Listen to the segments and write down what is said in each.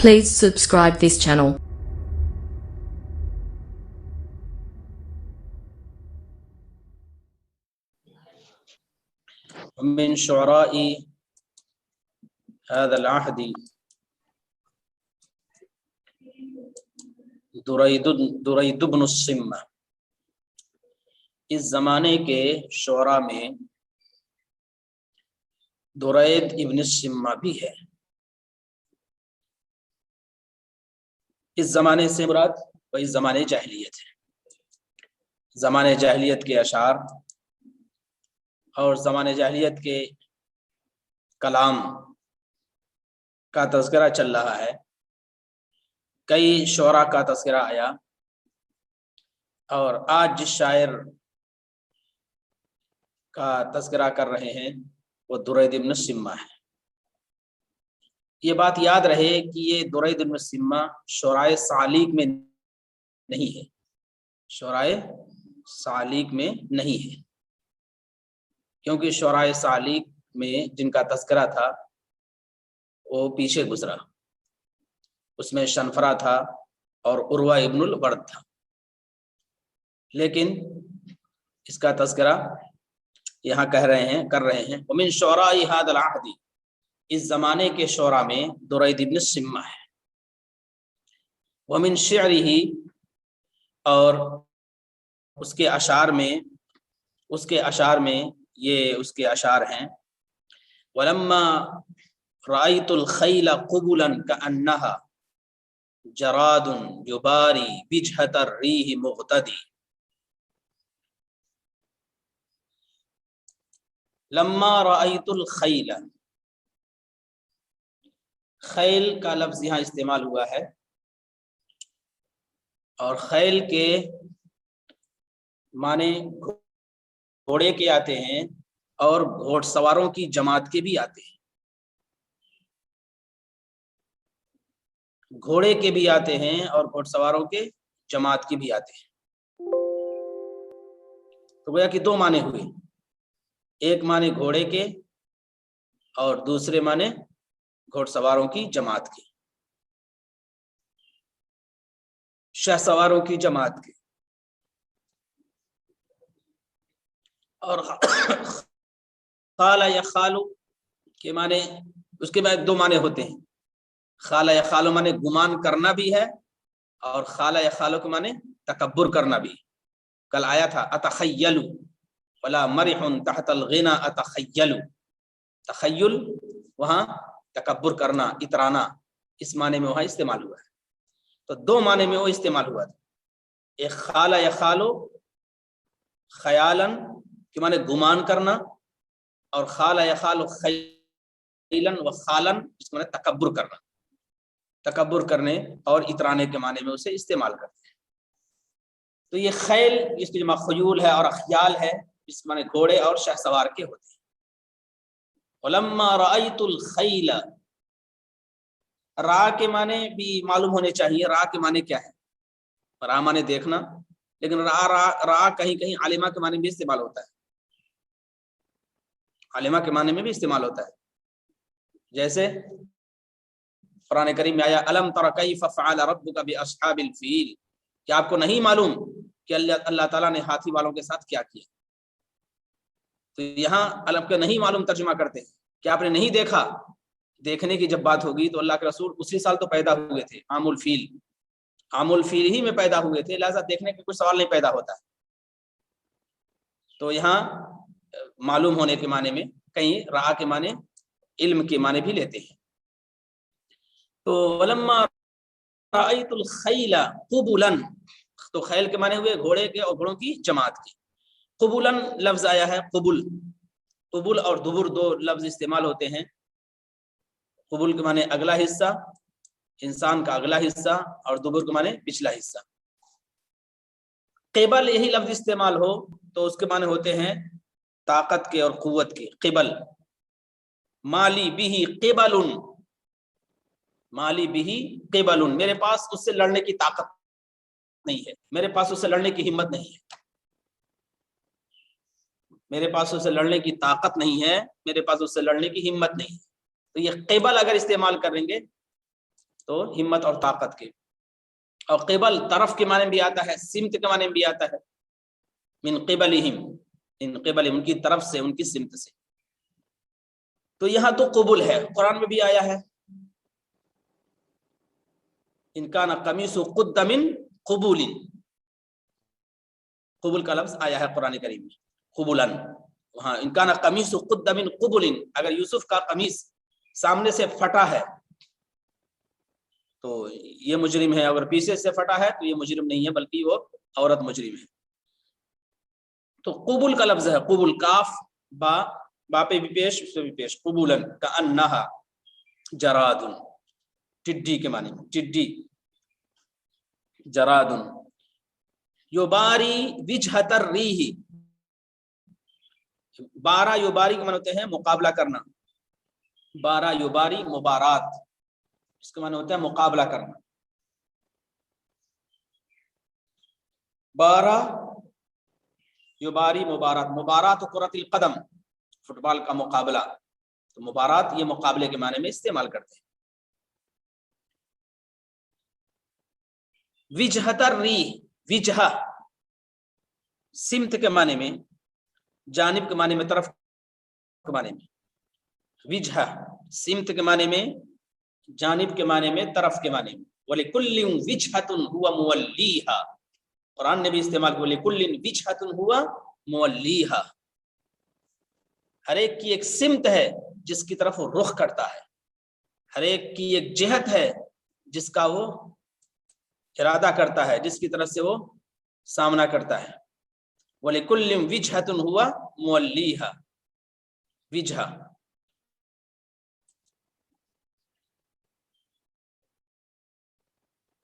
Please subscribe this channel. من شعراء هذا العهد درید بن الصمہ، اس زمانے کے شعراء میں درید ابن الصمہ بھی ہے۔ اس زمانے سے مراد وہی زمانے جاہلیت ہے، زمانے جاہلیت کے اشعار اور زمانے جاہلیت کے کلام کا تذکرہ چل رہا ہے۔ کئی شعراء کا تذکرہ آیا اور آج جس شاعر کا تذکرہ کر رہے ہیں وہ درید ابن الصمہ ہے۔ یہ بات یاد رہے کہ یہ درید ابن الصمہ شعراء سالیک میں نہیں ہے، شعراء سالیک میں نہیں ہے، کیونکہ شعراء سالیک میں جن کا تذکرہ تھا وہ پیچھے گزرا، اس میں شنفرہ تھا اور عروہ ابن الورد تھا، لیکن اس کا تذکرہ یہاں کر رہے ہیں ومن شعراء هذا العهد، اس زمانے کے شعراء میں درید ابن الصمہ ہے۔ ومن شعرہ، اور اس کے اشعار میں یہ اس کے اشعار ہیں۔ ولما رأيت الخيل قبلا كأنها جراد يباري بجهة الريح مغتدي، لما رأيت الخيل، خیل کا لفظ یہاں استعمال ہوا ہے، اور خیل کے معنی گھوڑے کے آتے ہیں اور گھوڑ سواروں کی جماعت کے بھی آتے ہیں، گھوڑے کے بھی آتے ہیں اور گھوڑ سواروں کے جماعت کے بھی آتے ہیں۔ تو گویا کہ دو معنی ہوئے، ایک معنی گھوڑے کے اور دوسرے معنی گھوڑ سواروں کی جماعت کے، شہ سواروں کی جماعت کے۔ اور خال یا خالو کے معنی، اس کے بعد دو معنی ہوتے ہیں، خال یا خالو معنی گمان کرنا بھی ہے، اور خال یا خالو کے معنی تکبر کرنا بھی۔ کل آیا تھا اتخیلو ولا مرح تحت الغنا اتخیلو، تخیل وہاں تکبر کرنا، اترانا، اس معنی میں وہاں استعمال ہوا ہے۔ تو دو معنی میں وہ استعمال ہوا تھا، ایک خال یا خالو خیالن کہ معنی گمان کرنا، اور خال یا خالو خیلن و خالن اس معنی تکبر کرنا، تکبر کرنے اور اترانے کے معنی میں اسے استعمال کرتے ہیں۔ تو یہ خیل اس کی جمع خیول ہے، اور اخیال ہے اس معنی گھوڑے اور شہ سوار کے ہوتے ہیں۔ ولما رأيت الخیل، را کے معنی بھی معلوم ہونے چاہیے، را کے معنی کیا ہے؟ را معنی دیکھنا، لیکن را کہیں کہیں عالمہ کے معنی بھی استعمال ہوتا ہے، عالمہ کے معنی میں بھی استعمال ہوتا ہے، جیسے قرآن کریم میں آیا الم تر کیف فعل ربک باصحاب الفیل، کہ آپ کو نہیں معلوم کہ اللہ تعالیٰ نے ہاتھی والوں کے ساتھ کیا کیا۔ تو یہاں علم کا نہیں معلوم ترجمہ کرتے ہیں کہ آپ نے نہیں دیکھا، دیکھنے کی جب بات ہوگی تو اللہ کے رسول اسی سال تو پیدا ہوئے تھے، عام الفیل ہی میں پیدا ہوئے تھے، لہذا دیکھنے کا کوئی سوال نہیں پیدا ہوتا ہے۔ تو یہاں معلوم ہونے کے معنی میں کہیں رعا کے معنی علم کے معنی بھی لیتے ہیں۔ تو ولما رأيت الخیل قبلا، تو خیل کے معنی ہوئے گھوڑے کے اور گھوڑوں کی جماعت کے۔ قبلا لفظ آیا ہے، قبل اور دبر دو لفظ استعمال ہوتے ہیں۔ قبل کے معنی اگلا حصہ، انسان کا اگلا حصہ، اور دبر کے معنی پچھلا حصہ۔ قبل یہی لفظ استعمال ہو تو اس کے معنی ہوتے ہیں طاقت کے اور قوت کے۔ قبل مالی بھی قبل، مالی بھی قبل، میرے پاس اس سے لڑنے کی طاقت نہیں ہے، میرے پاس اس سے لڑنے کی ہمت نہیں ہے، میرے پاس اس سے لڑنے کی طاقت نہیں ہے، میرے پاس اس سے لڑنے کی ہمت نہیں ہے۔ تو یہ قبل اگر استعمال کریں گے تو ہمت اور طاقت کے. اور قبل طرف کے معنی میں بھی آتا ہے، سمت کے معنی میں بھی آتا ہے. من قبلہم، ان قبلہم ان کی طرف سے، ان کی سمت سے. تو یہاں تو قبول ہے، قرآن میں بھی آیا ہے ان کان قمیص قد من قبول، قبول کا لفظ آیا ہے قرآن کریم میں، قبولن. ہاں، ان کان قمیص قد من قبول، اگر یوسف کا قمیص سامنے سے پھٹا ہے تو یہ مجرم ہے، اگر پیچھے سے پھٹا ہے تو یہ مجرم نہیں ہے بلکہ وہ عورت مجرم ہے. تو قبول کا لفظ ہے، قبول، کاف با، با پہ بھی پیش، اس پہ بھی پیش. قبولن کأنہا جراد، ٹڈی کے معنی میں، ٹڈی، جراد. یباری وجہت الریح، بارہ یباری کے معنی ہوتے ہیں مقابلہ کرنا، بارہ یباری مبارات، اس کا معنی ہوتا ہے مقابلہ کرنا. بارہ یباری مبارات، مبارات کرۃ القدم، فٹ بال کا مقابلہ، تو مبارات یہ مقابلے کے معنی میں استعمال کرتے ہیں. وجہت الریح، وجہ سمت کے معنی میں، جانب کے معنی میں، طرف کے معنی میں. وجہ سمت کے معنی میں، جانب کے معنی میں، طرف کے معنی میں. وَلِكُلٍّ وِجْهَةٌ هُوَ مُوَلِّيهَا، قرآن نے بھی استعمال کیا وَلِكُلٍّ وِجْهَةٌ هُوَ مُوَلِّيهَا، ہر ایک کی ایک سمت ہے جس کی طرف وہ رخ کرتا ہے، ہر ایک کی ایک جہت ہے جس کا وہ ارادہ کرتا ہے، جس کی طرف سے وہ سامنا کرتا ہے. وَلِكُلٍّ وِجْهَةٌ هُوَ مُوَلِّيهَا، وجہ.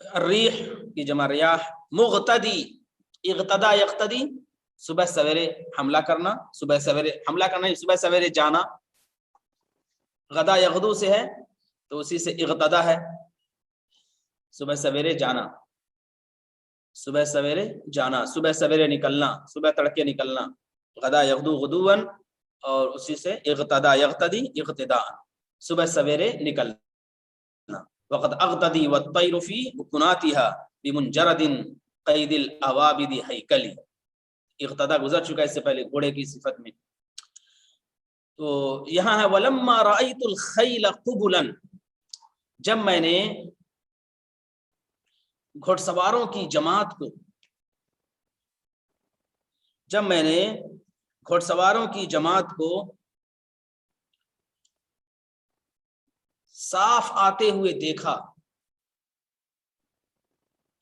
الریح کی جمع ریاح. مغتدی، اغتدا یقتدی، صبح سویرے حملہ کرنا، صبح سویرے حملہ کرنا، صبح سویرے جانا. غدا یغدو سے ہے تو اسی سے اغتدا ہے، صبح سویرے جانا، صبح سویرے جانا، صبح سویرے نکلنا، صبح تڑکے نکلنا. غدا یغدو غدوًا، اور اسی سے اغتدا یغتدی اغتداء، صبح سویرے نکلنا. وقد اغتدی والطیر فی بکناتها بمنجرد قید الاوابد ہیکلی. اغتدا گزر چکا ہے اس سے پہلے گھوڑے کی صفت میں. تو یہاں ہے ولما رأیت الخیل قبلا، جب میں نے گھوڑ سواروں کی جماعت کو، جب میں نے گھوڑ سواروں کی جماعت کو صاف آتے ہوئے دیکھا،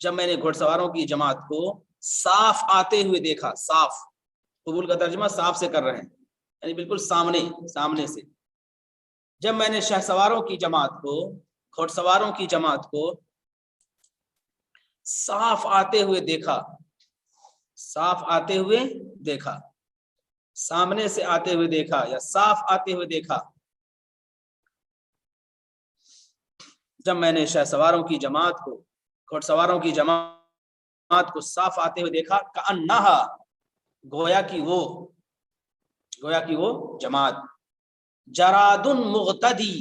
جب میں نے گھوڑ سواروں کی جماعت کو صاف آتے ہوئے دیکھا. صاف، قبول کا ترجمہ صاف سے کر رہے ہیں، یعنی بالکل سامنے، سامنے سے. جب میں نے شہ سواروں کی جماعت کو، گھوڑ سواروں کی جماعت کو صاف آتے ہوئے دیکھا، صاف آتے ہوئے دیکھا، سامنے سے آتے ہوئے دیکھا یا صاف آتے ہوئے دیکھا. جب میں نے شہ سواروں کی جماعت کو، گھوڑ سواروں کی جماعت کو صاف آتے ہوئے دیکھا، کأنہا، گویا کی وہ جماعت. جراد مغتدی،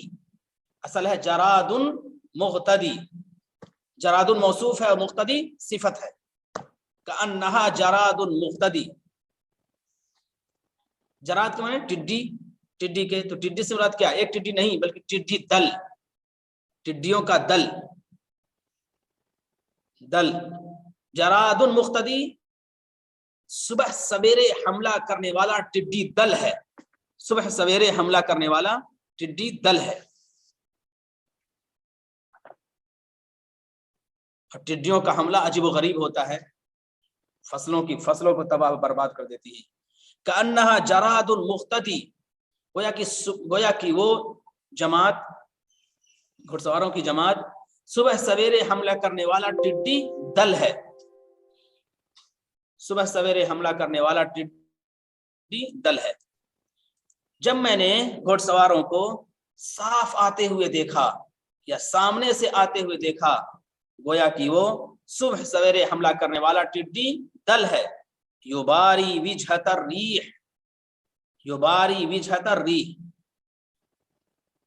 اصل ہے جراد مغتدی، جراد موصوف ہے اور مغتدی صفت ہے. کأنہا جراد مغتدی، جراد کے معنی ٹڈی، ٹڈی کے، تو ٹڈی سے مراد کیا؟ ایک ٹڈی نہیں بلکہ ٹڈی دل، ٹڈیوں کا دل، دل. جراد مغتدی، صبح سویرے حملہ کرنے والا ٹڈی دل ہے، صبح سویرے حملہ کرنے والا ٹڈی دل ہے. ٹڈیوں کا حملہ عجیب و غریب ہوتا ہے، فصلوں کو تباہ برباد کر دیتی ہے. کأنہا جراد مغتدی، گویا کہ وہ جماعت، گھڑ سواروں کی جماعت صبح سویرے حملہ کرنے والا ٹڈی دل ہے، صبح سویرے حملہ کرنے والا ٹڈی دل ہے. جب میں نے گھوڑ سواروں کو صاف آتے ہوئے دیکھا یا سامنے سے آتے ہوئے دیکھا، گویا کہ وہ صبح سویرے حملہ کرنے والا ٹڈی دل ہے. یباری وجہت الریح، یباری وجہت الریح،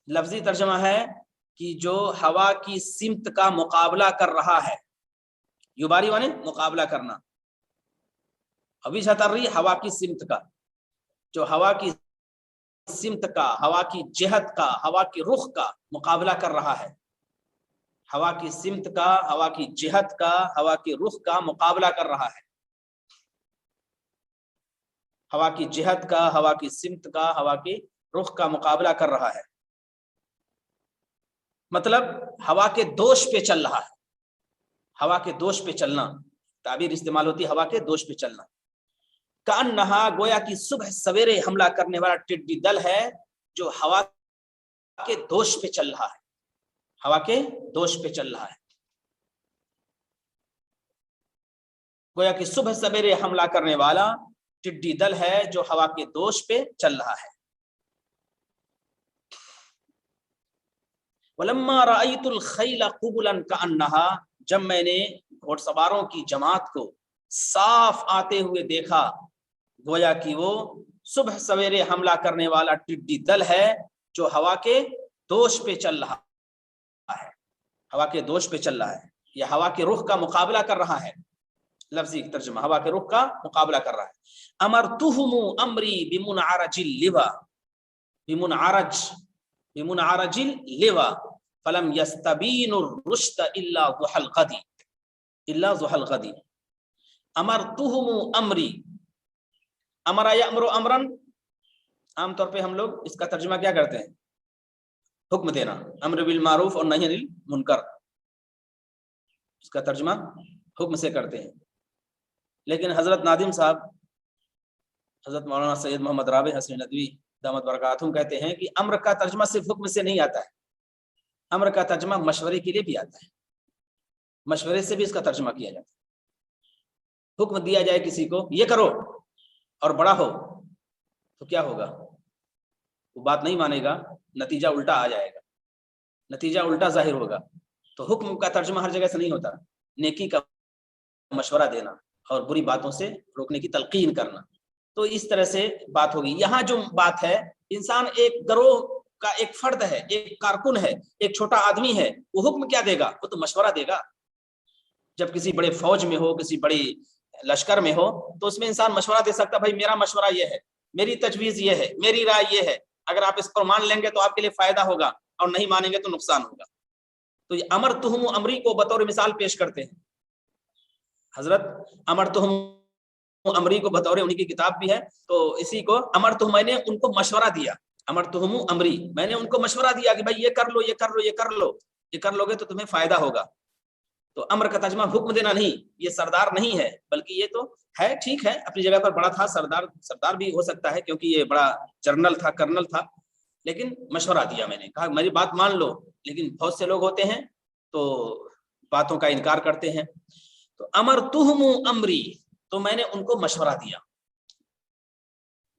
لفظی ترجمہ ہے کہ جو ہوا کی سمت کا مقابلہ کر رہا ہے، یباری مانے مقابلہ کرنا، ابھی تری ہوا کی سمت کا، جو ہوا کی سمت کا، ہوا کی جہت کا، ہوا کی رخ کا مقابلہ کر رہا ہے، ہوا کی سمت کا، ہوا کی جہت کا، ہوا کی رخ کا مقابلہ کر رہا ہے، ہوا کی جہت کا، ہوا کی سمت کا، ہوا کی رخ کا مقابلہ کر رہا ہے، مطلب ہوا کے دوش پہ چل رہا ہے، ہوا کے دوش پہ چلنا، تعبیر استعمال ہوتی ہے ہوا کے دوش پہ چلنا، کأنہا گویا کہ صبح سویرے حملہ کرنے والا ٹڈی دل ہے جو ہوا کے دوش پہ چل رہا ہے، ہوا کے دوش پہ چل رہا ہے، گویا کہ صبح سویرے حملہ کرنے والا ٹڈی دل ہے جو ہوا کے دوش پہ چل رہا ہے۔ وَلَمَّا رَأَيْتُ الْخَيْلَ قُبُلًا كَأَنَّهَا، جب میں نے گھوڑ سواروں کی جماعت کو صاف آتے ہوئے دیکھا گویا کہ وہ صبح سویرے حملہ کرنے والا ٹڈی دل ہے جو ہوا کے دوش پہ چل رہا ہے، ہوا کے دوش پہ چل رہا ہے، یا ہوا کے رخ کا مقابلہ کر رہا ہے، لفظی ترجمہ ہوا کے رخ کا مقابلہ کر رہا ہے۔ امرتهم امری بمنعرج اللوا، بمنعرج اللوا فلم يستبين الرشد الا ضحى الغد، امرتهم امری، امر یامر امرن، عام طور پہ ہم لوگ اس کا ترجمہ کیا کرتے ہیں؟ حکم دینا، امر بالمعروف اور نہی عن المنکر، اس کا ترجمہ حکم سے کرتے ہیں، لیکن حضرت ناظم صاحب، حضرت مولانا سید محمد رابع حسنی ندوی دامت برکاتہم کہتے ہیں کہ امر کا ترجمہ صرف حکم سے نہیں آتا ہے، امر کا ترجمہ مشورے کے لیے بھی آتا ہے، مشورے سے بھی اس کا ترجمہ کیا جاتا ہے۔ حکم دیا جائے کسی کو یہ کرو اور بڑا ہو تو کیا ہوگا؟ وہ بات نہیں مانے گا، نتیجہ الٹا آ جائے گا، نتیجہ الٹا ظاہر ہوگا۔ تو حکم کا ترجمہ ہر جگہ سے نہیں ہوتا، نیکی کا مشورہ دینا اور بری باتوں سے روکنے کی تلقین کرنا، تو اس طرح سے بات ہوگی۔ یہاں جو بات ہے، انسان ایک گروہ کا ایک فرد ہے، ایک کارکن ہے، ایک چھوٹا آدمی ہے، وہ حکم کیا دے گا؟ وہ تو مشورہ دے گا۔ جب کسی بڑے فوج میں ہو، کسی بڑی لشکر میں ہو، تو اس میں انسان مشورہ دے سکتا، بھائی میرا مشورہ یہ ہے، میری تجویز یہ ہے، میری رائے یہ ہے، اگر آپ اس پر مان لیں گے تو آپ کے لیے فائدہ ہوگا، اور نہیں مانیں گے تو نقصان ہوگا۔ تو یہ امرتہم امری کو بطور مثال پیش کرتے ہیں حضرت، امرتہم امری کو بطور انہی کی کتاب بھی ہے، تو اسی کو امرتہم، میں نے ان کو مشورہ دیا، امرتہم امری، میں نے ان کو مشورہ دیا کہ بھائی یہ کر لو، یہ کر لو، یہ کر لو، یہ کر لو گے تو تمہیں فائدہ ہوگا۔ تو امر کا ترجمہ حکم دینا نہیں، یہ سردار نہیں ہے، بلکہ یہ تو ہے، ٹھیک ہے اپنی جگہ پر بڑا تھا، سردار بھی ہو سکتا ہے کیونکہ یہ بڑا جنرل تھا، کرنل تھا، لیکن مشورہ دیا، میں نے کہا میری بات مان لو۔ لیکن بہت سے لوگ ہوتے ہیں تو باتوں کا انکار کرتے ہیں۔ تو امرتہم امری، تو میں نے ان کو مشورہ دیا،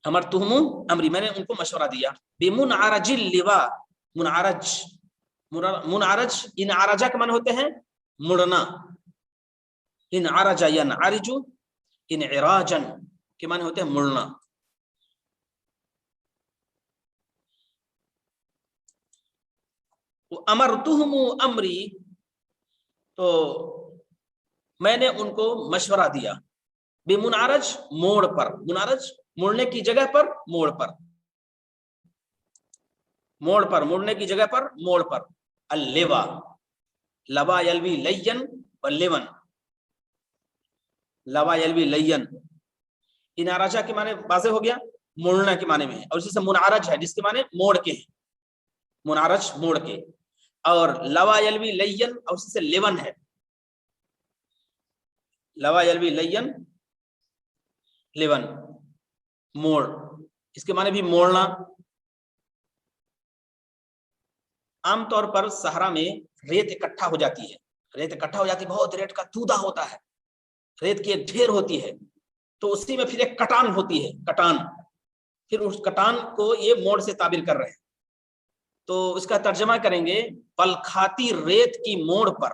امرتہم امری، میں نے ان کو مشورہ دیا، بمنعرج اللوا، منعرج انعرجہ کے معنی ہوتے ہیں مڑنا، انعرج ینعرج انعراجا کے معنی ہوتے ہیں مڑنا۔ امرتہم امری، تو میں نے ان کو مشورہ دیا، بمنعرج موڑ پر، منعرج مڑنے کی جگہ پر، موڑ پر، موڑ پر، مڑنے کی جگہ پر، موڑ پر، اللوا، لوا یلوی لین واللون، لوا یلوی لین، انعرجہ کے معنی واضح ہو گیا، موڑنا کے معنی میں ہے، اور اسی سے منعرج ہے جس کے معنی موڑ کے ہیں، منعرج موڑ کے، اور لوا یلوی لین، اور اسی سے لیون ہے، لوا یلوی لین لیون، موڑ، اس کے معنی بھی موڑنا۔ عام طور پر صحرا میں ریت اکٹھا ہو جاتی ہے، ریت اکٹھا ہو جاتی ہے، بہت ریت کا تودا ہوتا ہے، ریت کی ایک ڈھیر ہوتی ہے، تو اسی میں پھر ایک کٹان ہوتی ہے، کٹان، پھر اس کٹان کو یہ موڑ سے تعبیر کر رہے ہیں، تو اس کا ترجمہ کریں گے بل کھاتی ریت کی موڑ پر،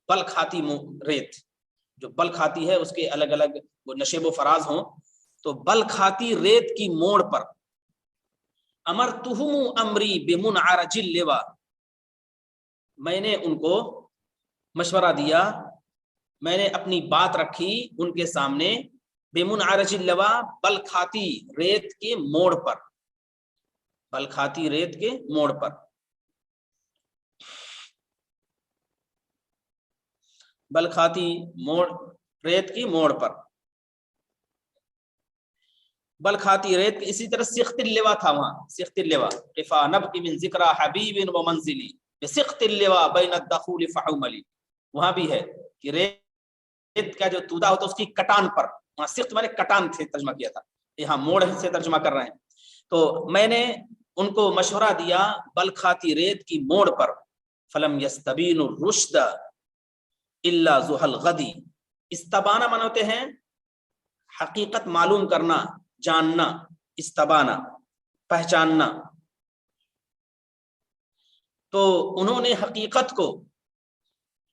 بل کھاتی ریت، جو بل کھاتی ہے اس کے الگ الگ وہ نشیب و فراز ہوں، تو بل کھاتی ریت کی موڑ پر، امرتہم امری بمنعرج اللوا، میں نے ان کو مشورہ دیا، میں نے اپنی بات رکھی ان کے سامنے، بمنعرج اللوا، بلکھاتی ریت کے موڑ پر، بلکھاتی ریت کے موڑ پر، بلکھاتی موڑ ریت کی موڑ پر، بلکھاتی ریت، اسی طرح سخت اللوا تھا وہاں، سخت اللوا، قفا نبکی من ذکر حبیب و منزلی بسخت اللوا بین الدخول فحملی، وہاں بھی ہے کہ ریت کا جو تودا ہوتا ہے اس کی کٹان پر، وہاں سخت میں نے کٹان سے ترجمہ کیا تھا، یہاں موڑ سے ترجمہ کر رہے ہیں. تو میں نے ان کو مشورہ دیا بلکھاتی ریت کی موڑ پر، فلم یستبین الرشد الا ذوال غدی، استبانہ مناتے ہیں حقیقت معلوم کرنا، جاننا، استبانہ پہچاننا. تو انہوں نے حقیقت کو،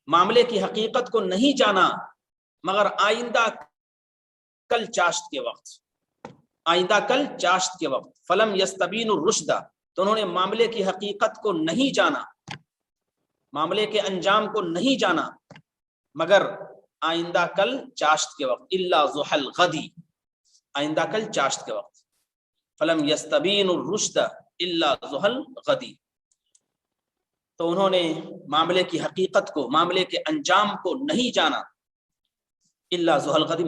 معاملے کی حقیقت کو نہیں جانا مگر آئندہ کل چاشت کے وقت، آئندہ کل چاشت کے وقت، فلم یستبین الرشد، تو انہوں نے معاملے کی حقیقت کو نہیں جانا، معاملے کے انجام کو نہیں جانا مگر آئندہ کل چاشت کے وقت، الا ضحى الغد، آئندہ کل چاشت کے وقت، فلم یستبین الرشد الا ضحى الغد. تو انہوں نے معاملے کی حقیقت کو، معاملے کے انجام کو نہیں جانا، الا ضحى الغد،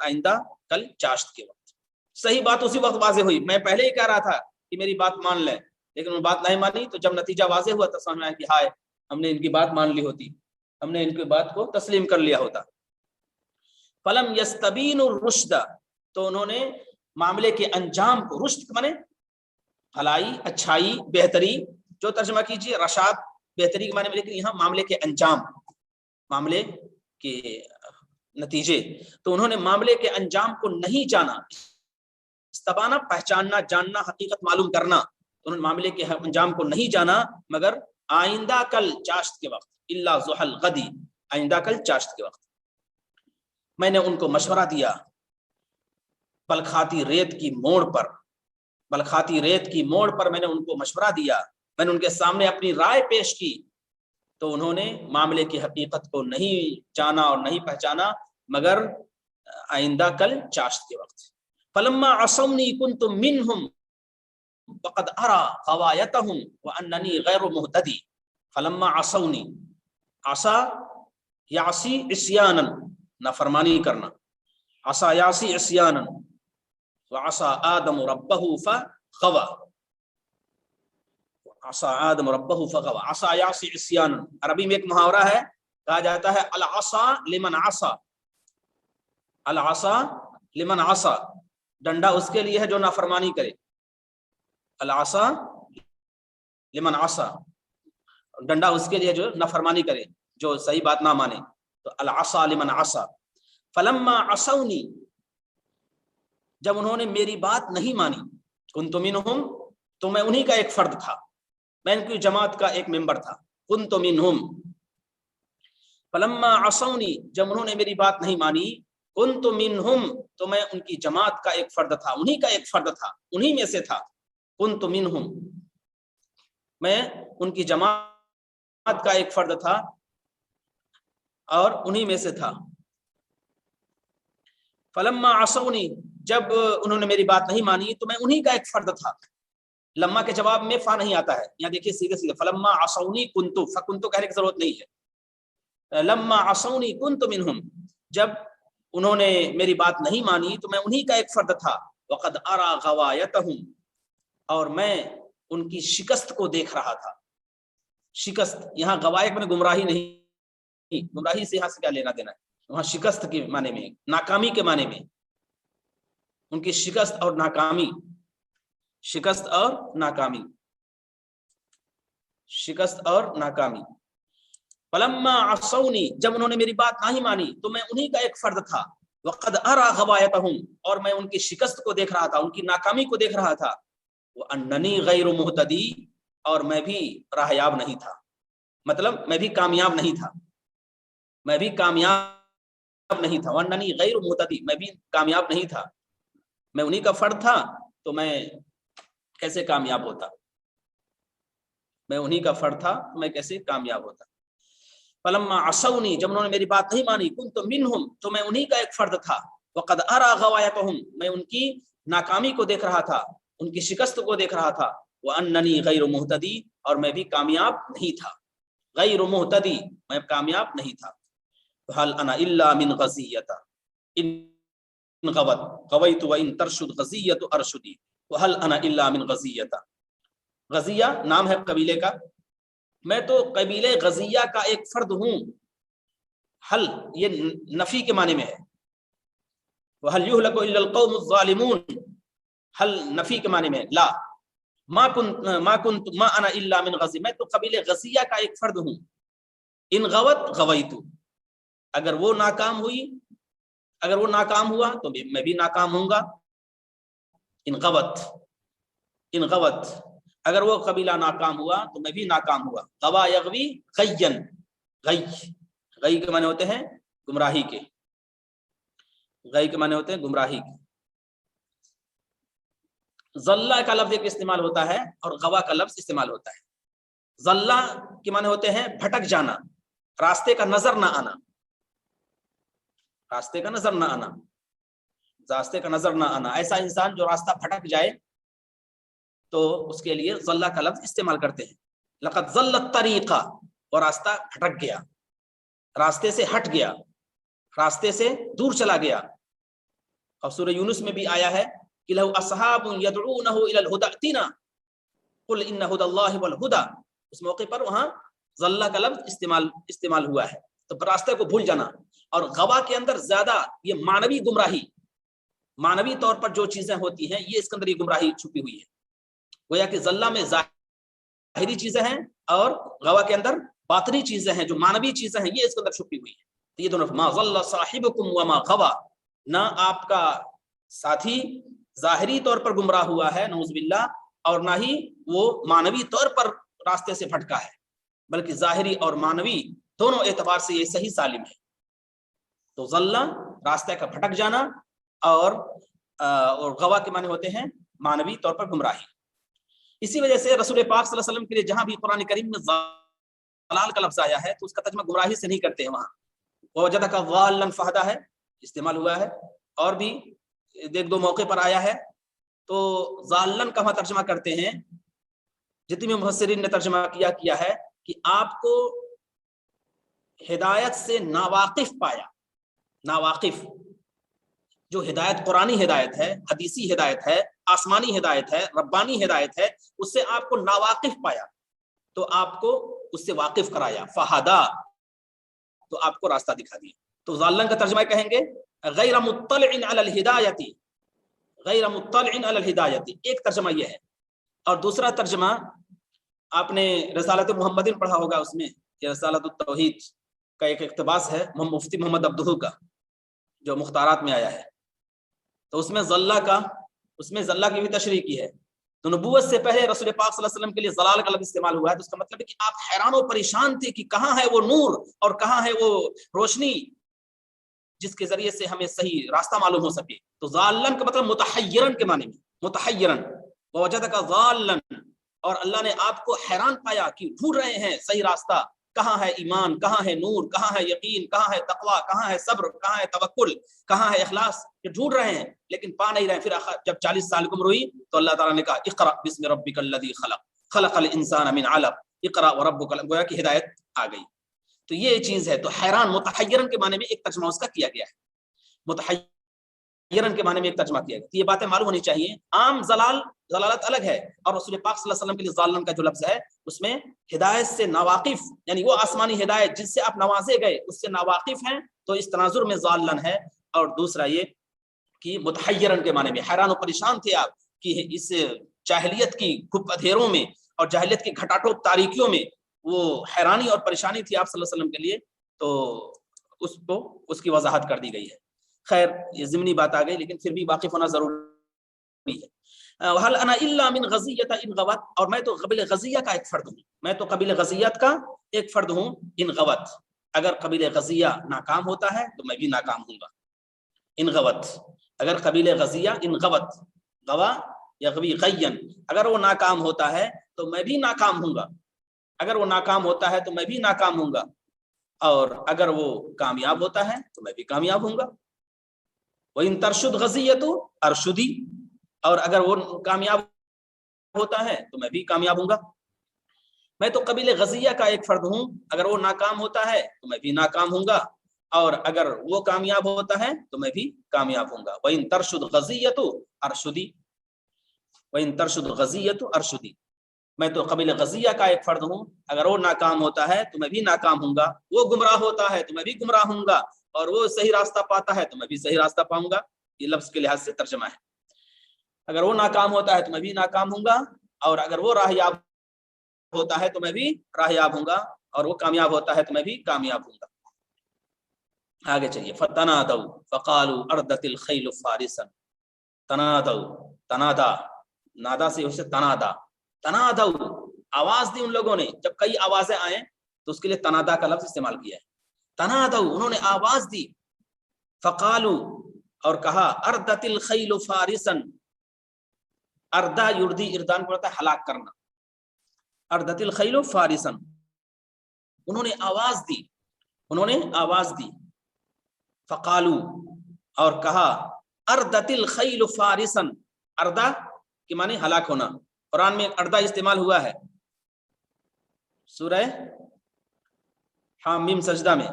آئندہ کل چاشت کے وقت. صحیح بات اسی وقت واضح ہوئی، میں پہلے ہی کہہ رہا تھا کہ میری بات مان لیں، لیکن وہ بات نہیں مانی، تو جب نتیجہ واضح ہوا تو سمجھ آیا کہ ہائے ہم نے ان کی بات مان لی ہوتی، ہم نے ان کی بات کو تسلیم کر لیا ہوتا. فلم یستبین الرشد، تو انہوں نے معاملے کے انجام کو، رشد مانے بھلائی، اچھائی، بہتری، جو ترجمہ کیجیے رشاد، بہتری کے معنی میں، لیکن یہاں معاملے کے انجام، معاملے کے نتیجے، تو انہوں نے معاملے کے انجام کو نہیں جانا، استبانہ پہچاننا، جاننا، حقیقت معلوم کرنا، انہوں نے معاملے کے انجام کو نہیں جانا مگر آئندہ کل چاشت کے وقت، الا ضحى الغد، آئندہ کل چاشت کے وقت. میں نے ان کو مشورہ دیا بلکھاتی ریت کی موڑ پر، بلکھاتی ریت کی موڑ پر میں نے ان کو مشورہ دیا، میں نے ان کے سامنے اپنی رائے پیش کی، تو انہوں نے معاملے کی حقیقت کو نہیں جانا اور نہیں پہچانا مگر آئندہ کل چاشت کے وقت. فلما عصوني كنت منهم وقد ارى غوايتهم وانني غير مهتدي. فلما عصوني، عصا یعصی عصیانا، نافرمانی کرنا، عصا یعصی عصیانا، وعصا آدم ربہ فغوى، عصا آدم ربہ فغوى، عصا یعصی عصیانا. عربی میں ایک محاورہ ہے، کہا جاتا ہے العصا لمن عصا، العصا لمن عصا، ڈنڈا اس کے لیے ہے جو نافرمانی کرے، العصا لمن عصا، ڈنڈا اس کے لیے جو نافرمانی کرے، جو صحیح بات نہ مانے، تو العصا لمن عصا. فلما عصونی، جب انہوں نے میری بات نہیں مانی، کنت منہم، تو میں انہی کا ایک فرد تھا، میں ان کی جماعت کا ایک ممبر تھا، کنت منہم. فلما عصونی، جب انہوں نے میری بات نہیں مانی، کنت منہم، تو میں ان کی جماعت کا ایک فرد تھا، انہی کا ایک فرد تھا، انہی میں سے تھا، کنت منہم، میں ان کی جماعت کا ایک فرد تھا اور انہی میں سے تھا. فلما عصونی، جب انہوں نے میری بات نہیں مانی تو میں انہی کا ایک فرد تھا. لما کے جواب میں فا نہیں آتا ہے، یہاں دیکھیے سیدھے سیدھے، فلما عصونی کنتو، فکنتو کہنے کی ضرورت نہیں ہے، لما عصونی کنت منہم، جب انہوں نے میری بات نہیں مانی تو میں انہی کا ایک فرد تھا. وقد ارى غوایتهم، اور میں ان کی شکست کو دیکھ رہا تھا. شکست یہاں غوایت میں گمراہی نہیں، گمراہی سے یہاں سے کیا لینا دینا ہے، وہاں شکست کے معنی میں، ناکامی کے معنی میں، ان کی شکست اور ناکامی، شکست اور ناکامی، شکست اور ناکامی. فلما عصونی، جب انہوں نے میری بات نہیں مانی تو میں انہی کا ایک فرد تھا. وقد ارى غوایتهم، اور میں ان کی شکست کو دیکھ رہا تھا، ان کی ناکامی کو دیکھ رہا تھا. واننی غیر مہتدی، اور میں بھی راہیاب نہیں تھا، مطلب میں بھی کامیاب نہیں تھا، میں بھی کامیاب نہیں تھا. واننی غیر مہتدی، میں بھی کامیاب نہیں تھا، میں انہی کا فرد تھا تو میں کیسے کامیاب ہوتا. میں انہی کا فرد تھا تو میں کیسے کامیاب ہوتا. فلما عصونی، جب انہوں نے میری بات نہیں مانی، کنت منہم، تو میں انہی کا ایک فرد تھا. وقد ارى غوایتهم، میں ان کی ناکامی کو دیکھ رہا تھا، ان کی شکست کو دیکھ رہا تھا. واننی غیر مہتدی، اور میں بھی کامیاب نہیں تھا. غیر مہتدی، میں کامیاب نہیں تھا. هل انا الا من غزیۃ ان غوت غویت وان ترشد غزیۃ ارشدی. وهل انا الا من غزیۃ، غزیہ نام ہے قبیلے کا، میں تو قبیلے غزیہ کا ایک فرد ہوں. حل یہ نفی کے معنی میں ہے. وهل يهلك الا القوم الظالمون، حل نفی کے معنی میں لا. ما انا الا من غزی، میں تو قبیلے غزیہ کا ایک فرد ہوں. ان غوت غویت، اگر وہ ناکام ہوئی، اگر وہ ناکام ہوا تو میں بھی ناکام ہوں گا. ان غوت، اگر وہ قبیلہ ناکام ہوا تو میں بھی ناکام ہوا. غوا یغوی غین، غی کے معنی ہوتے ہیں گمراہی کے، غی کے معنی ہوتے ہیں گمراہی کے. ضلہ کا لفظ ایک استعمال ہوتا ہے اور غوا کا لفظ استعمال ہوتا ہے. ضلہ کے معنی ہوتے ہیں بھٹک جانا، راستے کا نظر نہ آنا، راستے کا نظر نہ آنا، راستے کا نظر نہ آنا. ایسا انسان جو راستہ بھٹک جائے تو اس کے لیے ضلہ کا لفظ استعمال کرتے ہیں. لقد ضل الطریق، اور راستہ بھٹک گیا، راستے سے ہٹ گیا، راستے سے دور چلا گیا. اور سورہ یونس میں بھی آیا ہے کہ لہو اصحاب یدعونہ الی الہدی ائتنا قل ان ھدی اللہ والہدی. اس موقع پر وہاں ضلہ کا لفظ استعمال ہوا ہے. تو راستے کو بھول جانا. اور غوا کے اندر زیادہ یہ معنوی گمراہی، معنوی طور پر جو چیزیں ہوتی ہیں، یہ اس کے اندر یہ گمراہی چھپی ہوئی ہے. گویا کہ ضلع میں ظاہری چیزیں ہیں اور غوا کے اندر باطنی چیزیں ہیں، جو معنوی چیزیں ہیں، یہ اس کے اندر چھپی ہوئی ہیں. تو یہ دونوں، ما ضل صاحبکم وما غوا، نہ آپ کا ساتھی ظاہری طور پر گمراہ ہوا ہے نعوذ باللہ، اور نہ ہی وہ معنوی طور پر راستے سے بھٹکا ہے، بلکہ ظاہری اور معنوی دونوں اعتبار سے یہ صحیح سالم ہے. تو ضلع راستے کا بھٹک جانا، اور غوا کے معنی ہوتے ہیں معنوی طور پر گمراہی. اسی وجہ سے رسول پاک صلی اللہ علیہ وسلم کے لیے جہاں بھی قرآن کریم میں ضلال کا لفظ آیا ہے تو اس کا ترجمہ گمراہی سے نہیں کرتے ہیں. وہاں وجدک ضالا فہدی ہے استعمال ہوا ہے، اور بھی ایک دو موقع پر آیا ہے. تو ضالن کا وہاں ترجمہ کرتے ہیں، جتنی بھی مفسرین نے ترجمہ کیا ہے کہ آپ کو ہدایت سے ناواقف پایا. ناواقف، جو ہدایت قرآنی ہدایت ہے، حدیثی ہدایت ہے، آسمانی ہدایت ہے، ربانی ہدایت ہے، اس سے آپ کو ناواقف پایا تو آپ کو اس سے واقف کرایا. فہدا، تو آپ کو راستہ دکھا دیا. تو ضالن کا ترجمہ کہیں گے غیر مطلع علی الہدایت، غیر مطلع علی الہدایت، ایک ترجمہ یہ ہے. اور دوسرا ترجمہ آپ نے رسالت محمدin پڑھا ہوگا، اس میں یہ رسالت التوحید کا ایک اقتباس ہے مفتی محمد عبدہ کا جو مختارات میں آیا ہے. تو اس میں ضلع کی بھی تشریح کی ہے. تو نبوت سے پہلے رسول پاک صلی اللہ علیہ وسلم کے لیے ضلال کا لفظ استعمال ہوا ہے. تو اس کا مطلب ہے کہ آپ حیران و پریشان تھے کہ کہاں ہے وہ نور اور کہاں ہے وہ روشنی جس کے ذریعے سے ہمیں صحیح راستہ معلوم ہو سکے. تو ضالن کا مطلب متحیرن کے معنی میں، متحیرن. ووجدک ضالن، اور اللہ نے آپ کو حیران پایا کہ ڈھونڈ رہے ہیں صحیح راستہ، کہاں ہے ایمان، کہاں ہے نور، کہاں ہے یقین، کہاں ہے تقوی، کہاں ہے صبر، کہاں ہے توکل، کہاں ہے اخلاص. یہ ڈھونڈ رہے ہیں لیکن پا نہیں رہے. پھر جب 40 سال کی عمر ہوئی تو اللہ تعالیٰ نے کہا اقرأ بسم ربک الذی خلق خلق الانسان من علق اقرأ وربک الکریم، گویا کہ ہدایت آ گئی. تو یہ چیز ہے. تو حیران، متحیرن کے معنی میں ایک ترجمہ اس کا کیا گیا ہے، متحیرن کے معنی میں ایک ترجمہ کیا گیا. تو یہ باتیں معلوم ہونی چاہیے. عام ضلالت الگ ہے، اور رسول پاک صلی اللہ علیہ وسلم کے لیے ضالن کا جو لفظ ہے اس میں ہدایت سے ناواقف، یعنی وہ آسمانی ہدایت جس سے آپ نوازے گئے اس سے ناواقف ہیں، تو اس تناظر میں ضالن ہے. اور دوسرا یہ کہ متحیرن کے معنی میں حیران و پریشان تھے آپ کہ اس جاہلیت کی گھپ اندھیروں میں اور جاہلیت کی گھٹاٹوپ تاریکیوں میں وہ حیرانی اور پریشانی تھی آپ صلی اللہ علیہ وسلم کے لیے. تو اس کی وضاحت کر دی گئی ہے. خیر یہ ضمنی بات آ گئی لیکن پھر بھی واقف ہونا ضروری ہے. وَهَلْ أَنَا إِلَّا مِنْ غَزِيَّةَ إِنْ غَوَتْ، اور میں تو قبیلہ غزیہ کا ایک فرد ہوں، میں تو قبیلہ غزیت کا ایک فرد ہوں. ان غوت، اگر قبیلہ غزیہ ناکام ہوتا ہے تو میں بھی ناکام ہوں گا. ان غوت، اگر قبیلہ غزیہ، ان غوت، غوا یغوی غین، اگر وہ ناکام ہوتا ہے تو میں بھی ناکام ہوں گا. اگر وہ ناکام ہوتا ہے تو میں بھی ناکام ہوں گا، اور اگر وہ کامیاب ہوتا ہے تو میں بھی کامیاب ہوں گا۔ وَإِن تَرْشُدْ غَزِيَّةُ أَرْشُدِي، اور اگر وہ کامیاب ہوتا ہے تو میں بھی کامیاب ہوں گا۔ میں تو قبیلے غزیہ کا ایک فرد ہوں، اگر وہ ناکام ہوتا ہے تو میں بھی ناکام ہوں گا، اور اگر وہ کامیاب ہوتا ہے تو میں بھی کامیاب ہوں گا۔ وَإِن تَرْشُدْ غَزِيَّةُ أَرْشُدِي، وَإِن تَرْشُدْ غَزِيَّةُ أَرْشُدِي، میں تو قبیلہ غزیہ کا ایک فرد ہوں، اگر وہ ناکام ہوتا ہے تو میں بھی ناکام ہوں گا، وہ گمراہ ہوتا ہے تو میں بھی گمراہ ہوں گا، اور وہ صحیح راستہ پاتا ہے تو میں بھی صحیح راستہ پاؤں گا۔ یہ لفظ کے لحاظ سے ترجمہ ہے، اگر وہ ناکام ہوتا ہے تو میں بھی ناکام ہوں گا، اور اگر وہ راہیاب ہوتا ہے تو میں بھی راہیاب ہوں گا، اور وہ کامیاب ہوتا ہے تو میں بھی کامیاب ہوں گا۔ آگے چلیے، فَتَنَادَوْا فَقَالُوا أَرْدَتِ الْخَيْلُ فَارِسًا، تنادوا، تنادا، نادا سے اسے تنادا، تنادوا، آواز دی ان لوگوں نے۔ جب کئی آوازیں آئیں تو اس کے لیے تنادا کا لفظ استعمال کیا ہے۔ تنادوا، انہوں نے آواز دی، فقالوا، اور کہا، اردت الخیل فارسا، اردا یردی اردان پڑتا ہے ہلاک کرنا، اردت الخیل فارسا، انہوں نے آواز دی، انہوں نے آواز دی، فقالوا، اور کہا، اردت الخیل فارسا، اردا کے معنی ہلاک ہونا، قرآن میں اردا استعمال ہوا ہے سورہ حامیم سجدہ میں،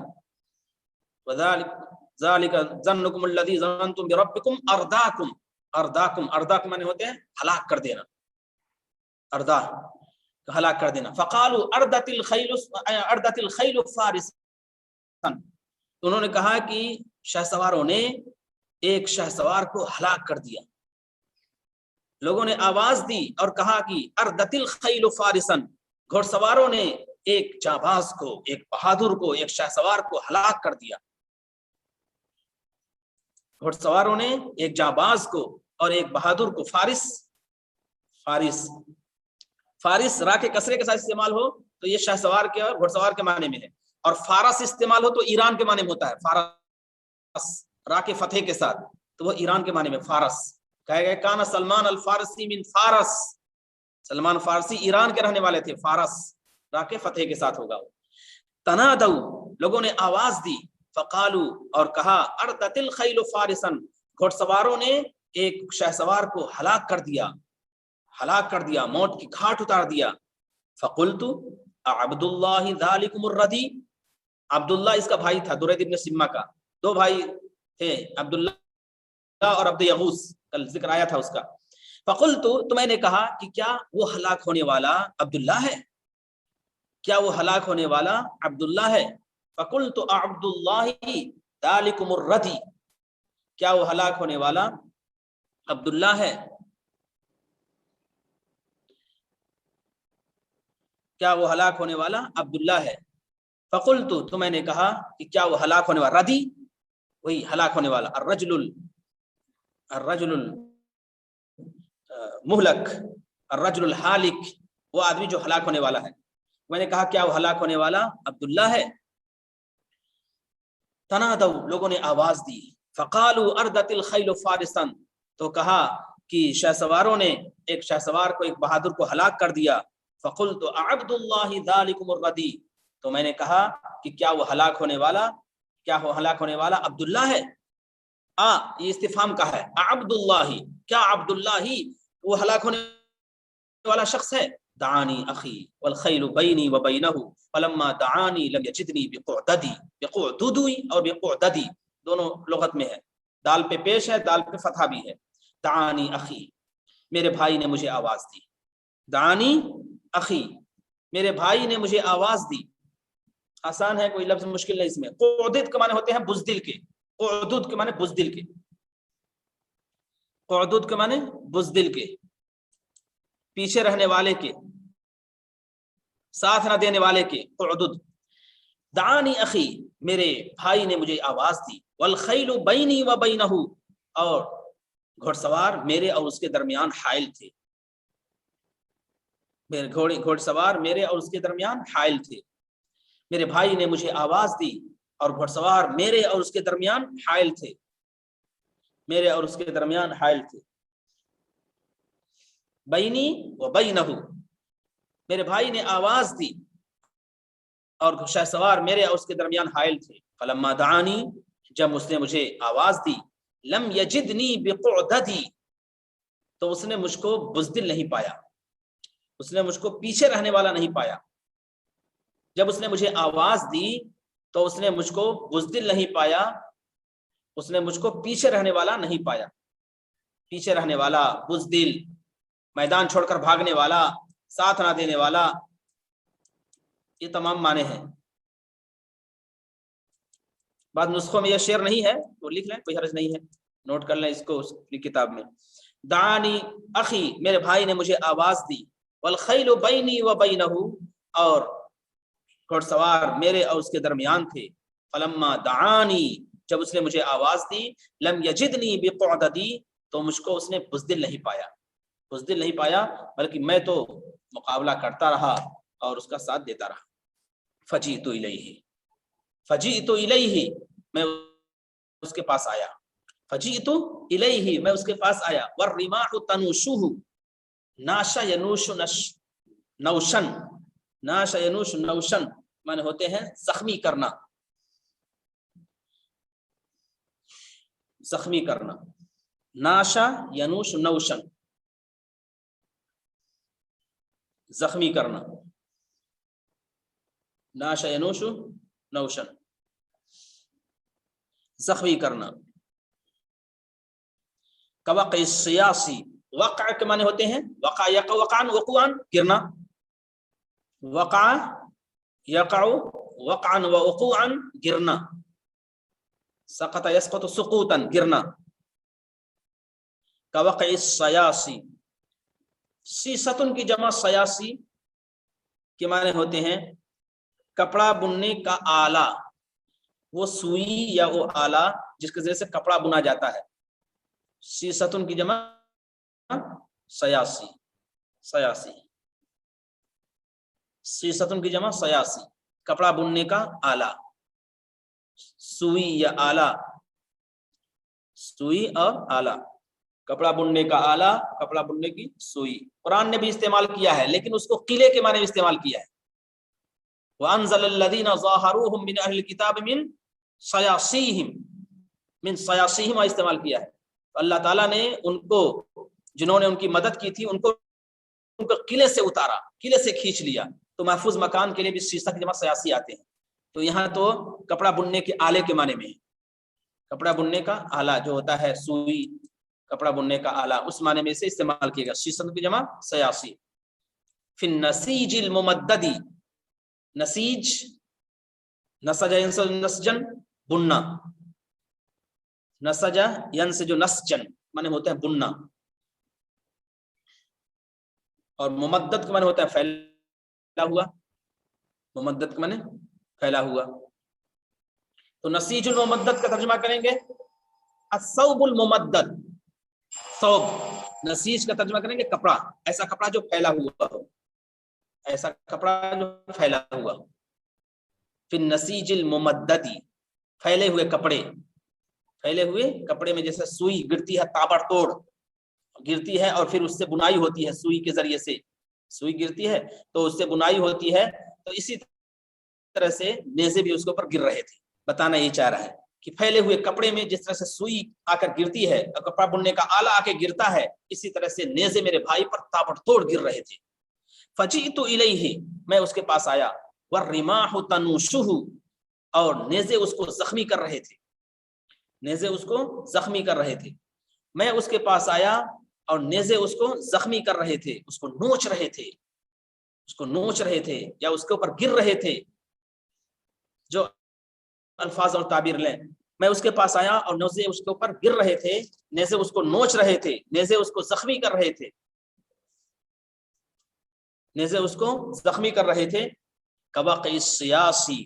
ذالک ظنکم الذی ظننتم بربکم ارداکم، ارداکم، اردا کے معنی ہوتے ہیں ہلاک کر دینا، اردا ہلاک کر دینا۔ فقالوا اردت الخیل فارسا، انہوں نے کہا کہ شہ سواروں نے ایک شہ سوار کو ہلاک کر دیا۔ لوگوں نے آواز دی اور کہا کہ اردت الخیل فارسا، گھوڑ سواروں نے ایک جانباز کو، ایک بہادر کو، ایک شہ سوار کو ہلاک کر دیا۔ گھوڑ سواروں نے ایک جانباز کو اور ایک بہادر کو، فارس، فارس، فارس را کے کسرے کے ساتھ استعمال ہو تو یہ شہ سوار کے اور گھوڑ سوار کے معنی میں ہے، اور فارس استعمال ہو تو ایران کے معنی میں ہوتا ہے، فارس را کے فتح کے ساتھ تو وہ ایران کے معنی میں فارس۔ کہا گیا کانا سلمان الفارسی من فارس، سلمان فارسی ایران کے رہنے والے تھے، فارس را کے فتح کے ساتھ ہوگا۔ تنادو، لوگوں نے آواز دی، فقالو، اور کہا، اردت الخیل فارسا، گھوڑ سواروں نے ایک شہ سوار کو ہلاک کر دیا، ہلاک کر دیا، موت کی گھاٹ اتار دیا۔ فقلت عبد اللہ ذالکم الردی، عبداللہ اس کا بھائی تھا، درید ابن سمہ کا، دو بھائی تھے، عبداللہ اور عبد یغوث، کل ذکر آیا تھا اس کا۔ فقلت، تو میں نے کہا کہ کیا وہ ہلاک ہونے والا عبداللہ ہے، کیا وہ ہلاک ہونے والا عبداللہ ہے؟ فقلت عبد اللہ ذالکم الردی، کیا وہ ہلاک ہونے والا عبداللہ ہے، کیا وہ ہلاک ہونے والا عبداللہ ہے؟ فقلت، تو میں نے کہا کہ کیا وہ ہلاک ہونے والا، ردی وہی ہلاک ہونے والا، الرجل مہلک، الرجل الحالک، وہ آدمی جو ہلاک ہونے والا ہے۔ میں نے کہا کیا وہ ہلاک ہونے والا عبداللہ ہے؟ تنادو، لوگوں نے آواز دی، فقالوا اردت الخیل فارسا، تو کہا کہ شہ سواروں نے ایک شہ سوار کو، ایک بہادر کو ہلاک کر دیا۔ فقلت عبد اللہ ذالکم الردی، تو میں نے کہا کہ کیا وہ ہلاک ہونے والا، کیا وہ ہلاک ہونے والا عبداللہ ہے؟ یہ استفہام کا ہے، عبد اللہ، کیا عبداللہ ہی وہ ہلاک ہونے والا شخص ہے؟ دعانی اخی والخیل بینی وبینہ فلما دعانی لم یجدنی بقعددی، بقعددی اور بقعددی دونوں لغت میں ہے، دال پہ پیش ہے، دال پہ فتحہ بھی ہے۔ دعانی اخی، میرے بھائی نے مجھے آواز دی، دعانی اخی، میرے بھائی نے مجھے آواز دی۔ آسان ہے، کوئی لفظ مشکل نہیں اس میں۔ قعدد کے معنی ہوتے ہیں بزدل کے، قعدد کے معنی بزدل کے، قعدد کے معنی بزدل کے، پیچھے رہنے والے کے، ساتھ نہ دینے والے کے، قعدد۔ دعانی اخی، میرے بھائی نے مجھے آواز دی، والخیل بینی و بینہ، اور گھوڑ سوار میرے اور اس کے درمیان حائل تھے، میرے گھوڑ سوار میرے اور اس کے درمیان حائل تھے۔ میرے بھائی نے مجھے آواز دی اور گھوڑ سوار میرے اور اس کے درمیان حائل تھے، میرے اور اس کے درمیان حائل تھے۔ بینی و بینہ، میرے بھائی نے آواز دی اور شہ سوار میرے اور اس کے درمیان حائل تھے. فلما دعانی، جب اس نے مجھے آواز دی، لم یجدنی بقعدتی، تو اس نے مجھ کو بزدل نہیں پایا، اس نے مجھ کو پیچھے رہنے والا نہیں پایا. جب اس نے مجھے آواز دی تو اس نے مجھ کو بزدل نہیں پایا، اس نے مجھ کو پیچھے رہنے والا نہیں پایا. پیچھے رہنے والا، بزدل، میدان چھوڑ کر بھاگنے والا، ساتھ نہ دینے والا، یہ تمام معنی ہیں. بعض نسخوں میں یہ شعر نہیں ہے تو لکھ لیں، کوئی حرج نہیں ہے، نوٹ کر لیں اس کو اپنی کتاب میں. دعانی اخی، میرے بھائی نے مجھے آواز دی، والخیل بینی و بینہ، اور گھڑ سوار میرے اور اس کے درمیان تھے. فلما دعانی، جب اس نے مجھے آواز دی، لم یجدنی بقعدتی، تو مجھ کو اس نے بزدل نہیں پایا، بزدل نہیں پایا، بلکہ میں تو مقابلہ کرتا رہا اور اس کا ساتھ دیتا رہا. فجئت الیہ، فجئت الیہ، میں اس کے پاس آیا. فجئت الیہ، میں اس کے پاس آیا. والرماح تنوشہ، ناش ینوش نوشن، ناش ینوش نوشن مانے ہوتے ہیں زخمی کرنا، زخمی کرنا. ناشا ینوش نوشن، زخمی کرنا. ناشا ینوش نوشن، زخمی کرنا. کوقع السیاسی، وقع کے معنی ہوتے ہیں وقع یقع وقعن، وقوعن گرنا. وقع یقع وقعن و وقوعن گرنا. سقط یسقط سقوطا گرنا. کوقع السیاسی، سیستن کی جمع سیاسی کے معنی ہوتے ہیں کپڑا بننے کا آلہ، وہ سوئی یا وہ آلہ جس کے ذریعے سے کپڑا بنا جاتا ہے. سیستن کی جمع سیاسی، سیاسی، سیستن کی جمع سیاسی، کپڑا بننے کا آلہ، سوئی یا آلہ، سوئی اور آلہ، کپڑا بننے کا آلہ، کپڑا بننے کی سوئی. قرآن نے بھی استعمال کیا ہے لیکن اس کو قلعے کے معنی میں استعمال کیا ہے. وَأَنزَلَ الَّذِينَ ظَاهَرُوهُم مِّنْ أَهْلِ الْكِتَابِ مِنْ صَيَاصِيهِمْ، من صیاصیہم استعمال کیا ہے. اللہ تعالیٰ نے ان کو، جنہوں نے ان کی مدد کی تھی، ان کو قلعے سے اتارا، قلعے سے کھینچ لیا. تو محفوظ مکان کے لیے بھی سیسہ کی جمع سیاسی آتے ہیں. تو یہاں تو کپڑا بننے کے آلے کے معنی میں ہے، کپڑا بننے کا آلہ جو ہوتا ہے سوئی، کپڑا بننے کا آلہ، اس معنی میں سے استعمال کیے گا. سیسہ کی جمع سیاسی. فی النسیج الممددی، نسیج، نسج نسجن بننا، نسج ینسج نسجن معنی ہوتا ہے بننا، اور ممدد کا معنی ہوتا ہے پھیلا ہوا، ممدد کا معنی پھیلا ہوا. تو نسیج الممدد کا ترجمہ کریں گے الثوب الممدد، ثوب، نسیج کا ترجمہ کریں گے کپڑا، ایسا کپڑا جو پھیلا ہوا ہو، ایسا کپڑا جو پھیلا ہوا. پھر نسیج الممددی، پھیلے ہوئے کپڑے، پھیلے ہوئے کپڑے میں جیسے سوئی گرتی ہے تابڑ توڑ گرتی ہے اور پھر اس سے بنائی ہوتی ہے، سوئی کے ذریعے سے سوئی گرتی ہے تو اس سے بنائی ہوتی ہے. تو اسی طرح سے نیزے بھی اس کے اوپر گر رہے تھے. بتانا یہ چاہ رہا ہے کہ پھیلے ہوئے کپڑے میں جس طرح سے سوئی آ کر گرتی ہے اور کپڑا بننے کا آلہ آ کے گرتا ہے، اسی طرح سے نیزے میرے بھائی پر تابڑ توڑ گر رہے تھے. فجئت الیہ، میں اس کے پاس آیا. والرماح تنوشہ، اور نیزے اس کو زخمی کر رہے تھے، نیزے اس کو زخمی کر رہے تھے. میں اس کے پاس آیا اور نیزے اس کو زخمی کر رہے تھے، اس کو نوچ رہے تھے، اس کو نوچ رہے تھے یا اس کے اوپر گر رہے تھے. جو الفاظ اور تعبیر لیں، میں اس کے پاس آیا اور نیزے اس کے اوپر گر رہے تھے، نیزے اس کو نوچ رہے تھے، نیزے اس کو زخمی کر رہے تھے، نیزے اس کو زخمی کر رہے تھے. کوقع السیاسی،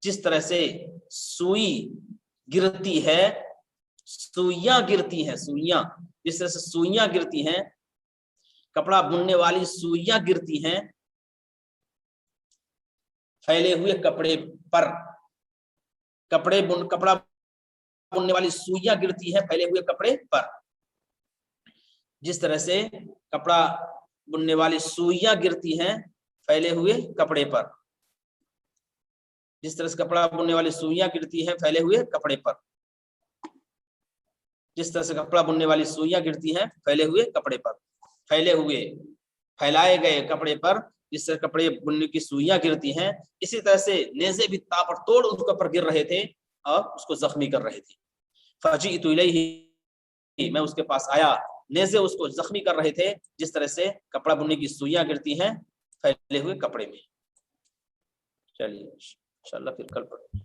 جس طرح سے سوئی گرتی ہے، سوئیاں گرتی ہیں، سوئیاں، جس طرح سے سوئیاں گرتی ہیں، کپڑا بننے والی سوئیاں گرتی ہیں پھیلے ہوئے کپڑے پر، کپڑا بننے والی سوئیاں گرتی ہیں پھیلے ہوئے کپڑے پر، جس طرح سے کپڑا بننے والی سوئیاں گرتی ہیں پھیلے ہوئے کپڑے پر. جس طرح سے کپڑا بننے والی سوئیاں گرتی ہیں پھیلے ہوئے کپڑے پر، جس طرح سے کپڑا بننے والی سوئیاں گرتی ہیں پھیلے ہوئے کپڑے پر، پھیلے ہوئے پھیلائے گئے کپڑے پر جس طرح کپڑے بننے کی سوئیاں گرتی ہیں، اسی طرح سے نیزے بھی تاپڑ توڑ اس کے اوپر گر رہے تھے اور اس کو زخمی کر رہے تھے۔ فجئت الیہ، میں اس کے پاس آیا، نیزے اس کو زخمی کر رہے تھے جس طرح سے کپڑا بننے کی سوئیاں گرتی ہیں پھیلے ہوئے کپڑے میں۔ چلیے انشاءاللہ پھر کل پڑھیں۔